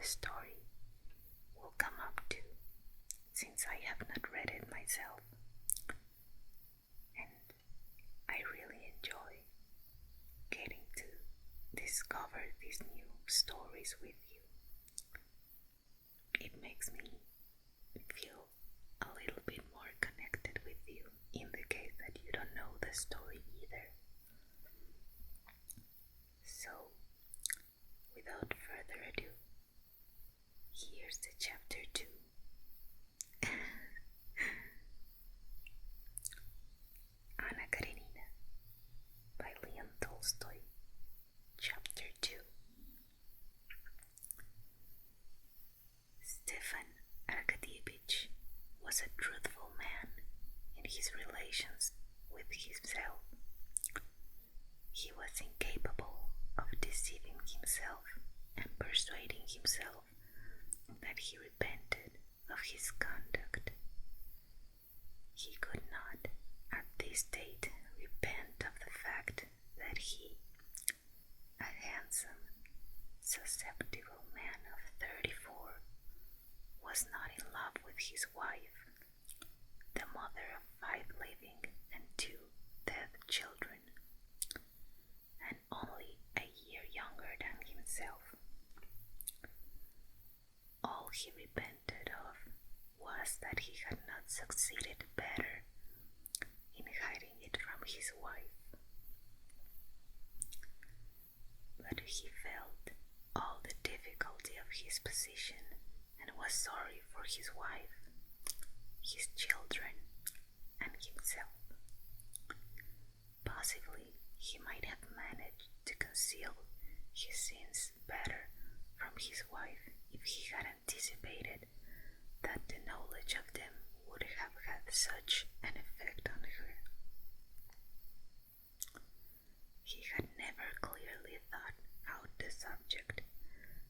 story will come up to, since I have not read it myself. And I really enjoy getting to discover these new stories with you. It makes me feel a little bit more connected with you in the case that you don't know the story either. So, without further ado, here's the chapter 2. Anna Karenina by Leon Tolstoy, Chapter 2. Stefan Arkadievich was a truthful man in his relations with himself. He was incapable of deceiving himself and persuading himself that he repented of his conduct. He could not, at this date, repent of the fact that he, a handsome, susceptible man of 34, was not in love with his wife, the mother of 5 living and 2 dead children, and only a year younger than himself. All he repented of was that he had not succeeded better in hiding it from his wife. But he felt all the difficulty of his position and was sorry for his wife, his children, and himself. Possibly he might have managed to conceal his sins better from his wife if he had anticipated that the knowledge of them would have had such an effect on her. He had never clearly thought out the subject,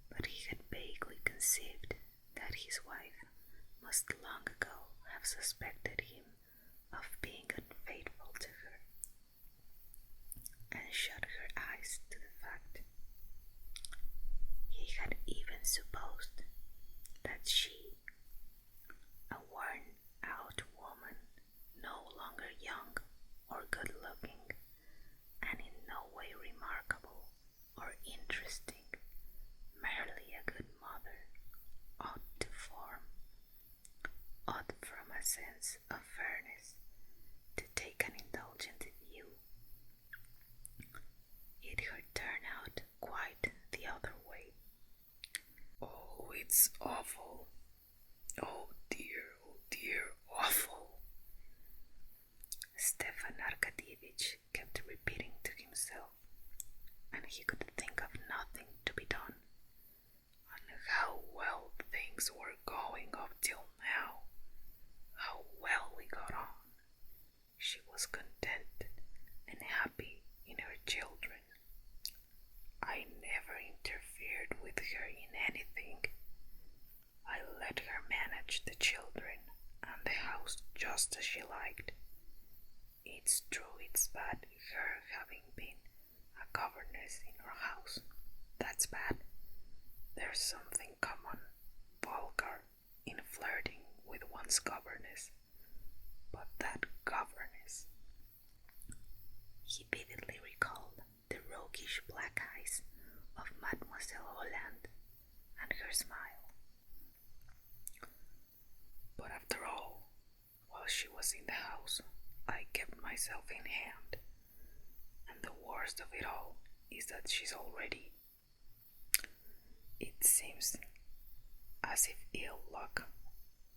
but he had vaguely conceived that his wife must long ago have suspected him of being unfaithful to her, and shut her eyes to the fact. He had even supposed that she, a worn-out woman, no longer young or good-looking, and in no way remarkable or interesting, merely a good mother, ought from a sense of fairness to take an indulgent view. It had turned out quite the other way. Oh, it's awful. Oh dear, awful. Stefan Arkadievich kept repeating to himself, and he could think of nothing to be done. And how well things were going up till now. How well we got on. She was contented and happy in her children. I never interfered with her in anything. I let her manage the children and the house just as she liked. It's true it's bad her having been a governess in her house. That's bad. There's something common, vulgar, in flirting with one's governess. But that governess. He vividly recalled the roguish black eyes of Mademoiselle Holland and her smile. But after all, while she was in the house, I kept myself in hand. And the worst of it all is that she's already. It seems as if ill luck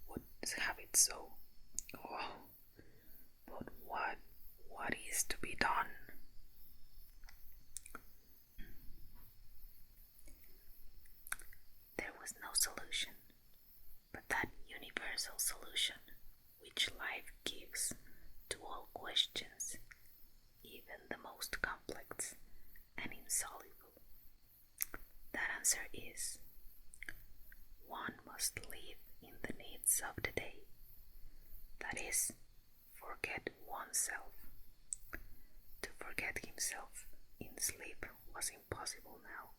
would have it so. Oh, but what is to be done? There was no solution, but that universal solution which life gives to all questions, even the most complex and insoluble. That answer is, one must live in the needs of the day. That is, forget oneself. To forget himself in sleep was impossible now,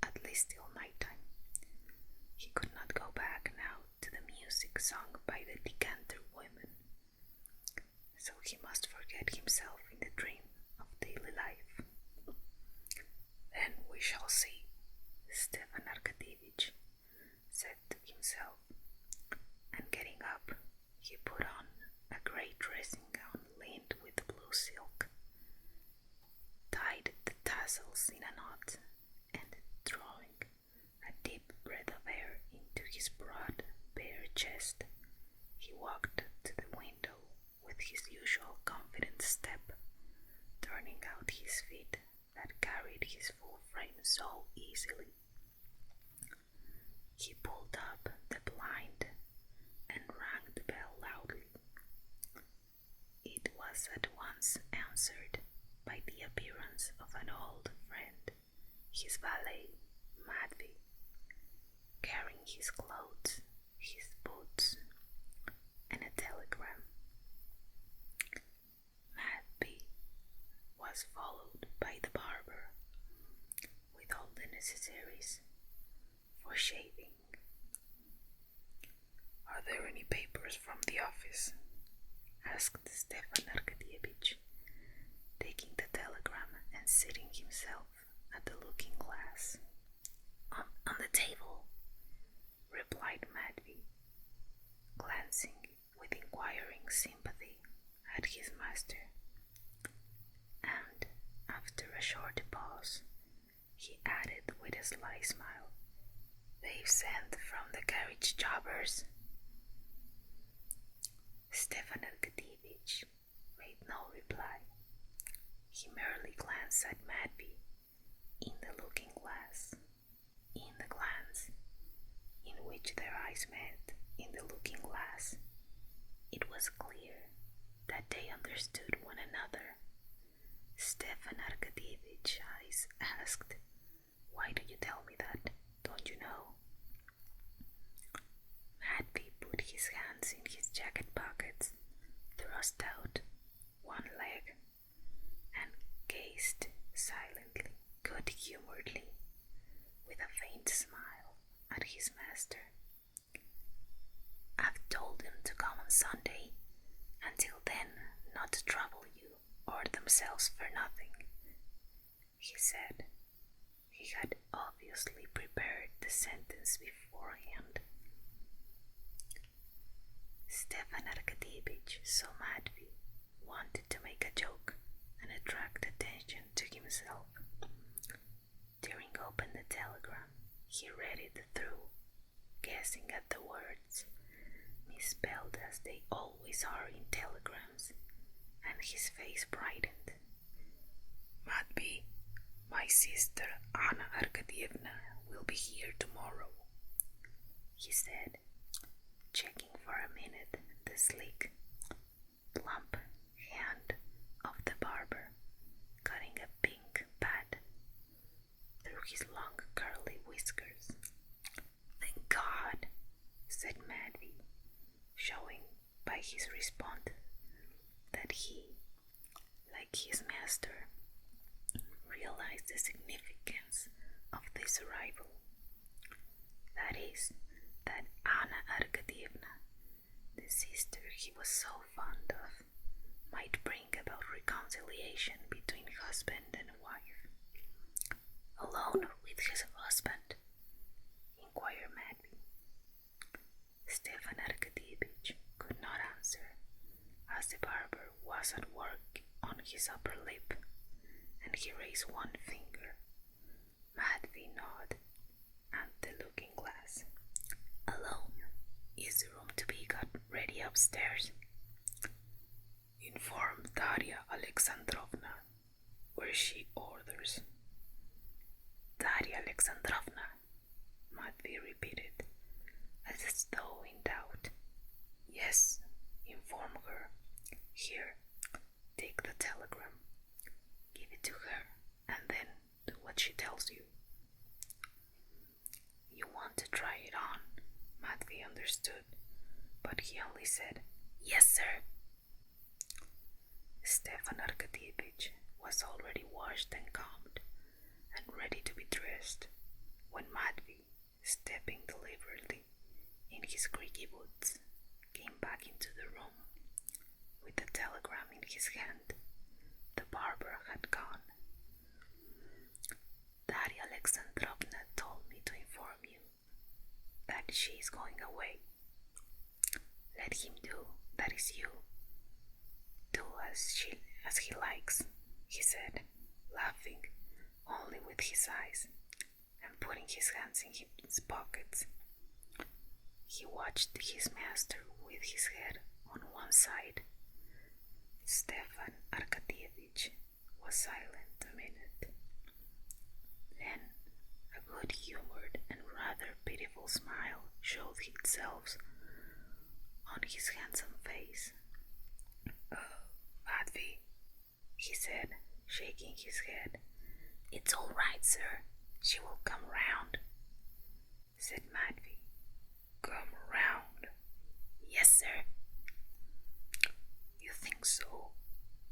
at least till night time. sung by the decanter women, so he must forget himself in the dream of daily life. Then we shall see, Stefan Arkadyevich said to himself, and getting up, he put on a grey dressing gown lined with blue silk, tied the tassels in a knot, and drawing a deep breath of air into his broad, bare chest, he walked to the window with his usual confident step, turning out his feet that carried his full frame so easily. He pulled up the blind and rang the bell loudly. It was at once answered by the appearance of an old friend, his valet, Matvey, carrying his clothes, his boots, and a telegram. Matvey was followed by the barber, with all the necessaries for shaving. "Are there any papers from the office?" asked Stefan Arkadyevich, taking the telegram and seating himself at the looking glass. On the table," replied Matvey, glancing with inquiring sympathy at his master. And after a short pause, he added with a sly smile, "They've sent from the carriage jobbers." Stefan Arkadyevich made no reply. He merely glanced at Matvey in the looking glass. In the glance in which their eyes met in the looking glass, it was clear that they understood one another. Stefan Arkadyevich asked, "Why do you tell me that? Don't you know?" Matvey put his hands in his jacket pockets, thrust out one leg, and gazed silently, good-humoredly, with a faint smile, at his master. "I've told them to come on Sunday, until then not to trouble you or themselves for nothing," he said. He had obviously prepared the sentence beforehand. Stefan Arkadyevich saw Matvey wanted to make a joke and attract attention to himself. Tearing open the telegram, he read it through, guessing at the words, misspelled as they always are in telegrams, and his face brightened. "Matvey, my sister Anna Arkadyevna will be here tomorrow," he said, checking for a minute the sleek, plump hand of the barber, cutting a pink pad through his long curly whiskers. "Thank God," said Matvey, showing by his response that he, like his master, realized the significance of this arrival. That is, that Anna Arkadyevna, the sister he was so fond of, might bring about reconciliation between husband and wife. "Alone with his husband?" inquired Matvey. Stefan Arkadyevich could not answer, as the barber was at work on his upper lip, and he raised one finger. Matvey nodded at the looking glass. "Alone. Is the room to be got ready upstairs?" "Inform Darya Alexandrovna where she orders." "Darya Alexandrovna," Matvey repeated, as though in doubt. "Yes, inform her. Here, take the telegram. Give it to her, and then do what she tells you." "You want to try it on?" Matvey understood, but he only said, "Yes, sir." Stefan Arkadyevich was already washed and combed, and ready to be dressed, when Matvey, stepping deliberately in his creaky boots came back into the room with the telegram in his hand. The barber had gone. Daria Alexandrovna told me to inform you that she is going away. Let him do, that is you. Do as he likes, he said, laughing only with his eyes and putting his hands in his pockets. He watched his master with his head on one side. Stefan Arkadievich was silent a minute. Then a good-humored and rather pitiful smile showed itself on his handsome face. Matvey, he said, shaking his head. It's all right, sir. She will come round, said Matvey. Come round? Yes, sir. You think so?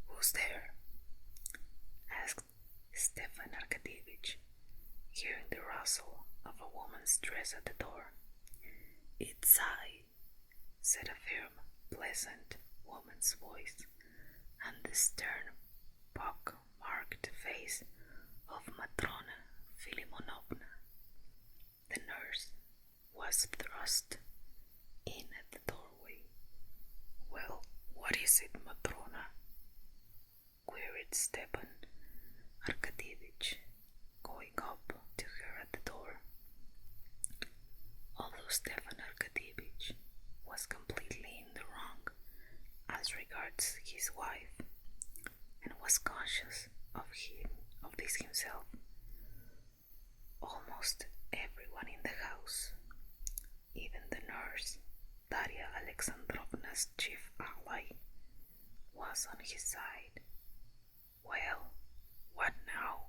Who's there? Asked Stefan Arkadievich, hearing the rustle of a woman's dress at the door. It's I, said a firm, pleasant woman's voice, and the stern, pock-marked face of Matrona Filimonovna. The nurse was thrust in at the doorway. Well, what is it, Matrona? Queried Stepan Arkadievich, going up to her at the door. Although Stepan Arkadievich was completely in the wrong as regards his wife, and was conscious of this himself, almost everyone in the house, even the nurse, Daria Alexandrovna's chief ally, was on his side. Well, what now?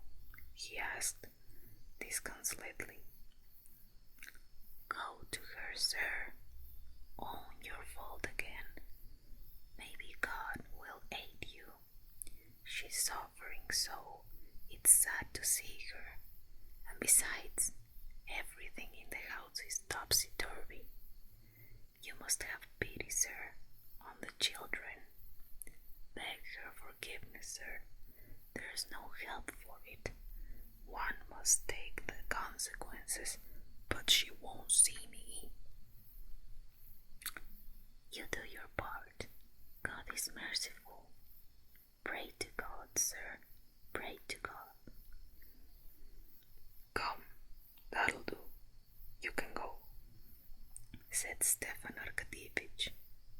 He asked disconsolately. Go to her, sir. Own your fault again. Maybe God will aid you. She's suffering so, it's sad to see her. And besides, everything in the house is topsy-turvy. You must have pity, sir, on the children. Beg her forgiveness, sir. There's no help for it. One must take the consequences, but she won't see me. You do your part. God is merciful. Pray to God, sir. Pray to God. Come, that'll do. You can go, said Stefan Arkadievich,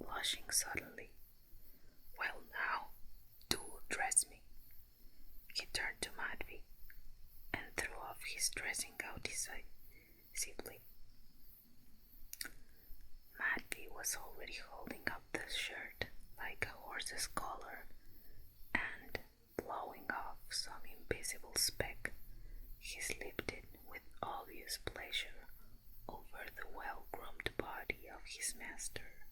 blushing suddenly. Well now, do dress me. He turned to Matvey and threw off his dressing gown decisively. Matvey was already holding up the shirt like a horse's collar, and, blowing off some invisible speck, he slipped it with obvious pleasure over the well-groomed body of his master.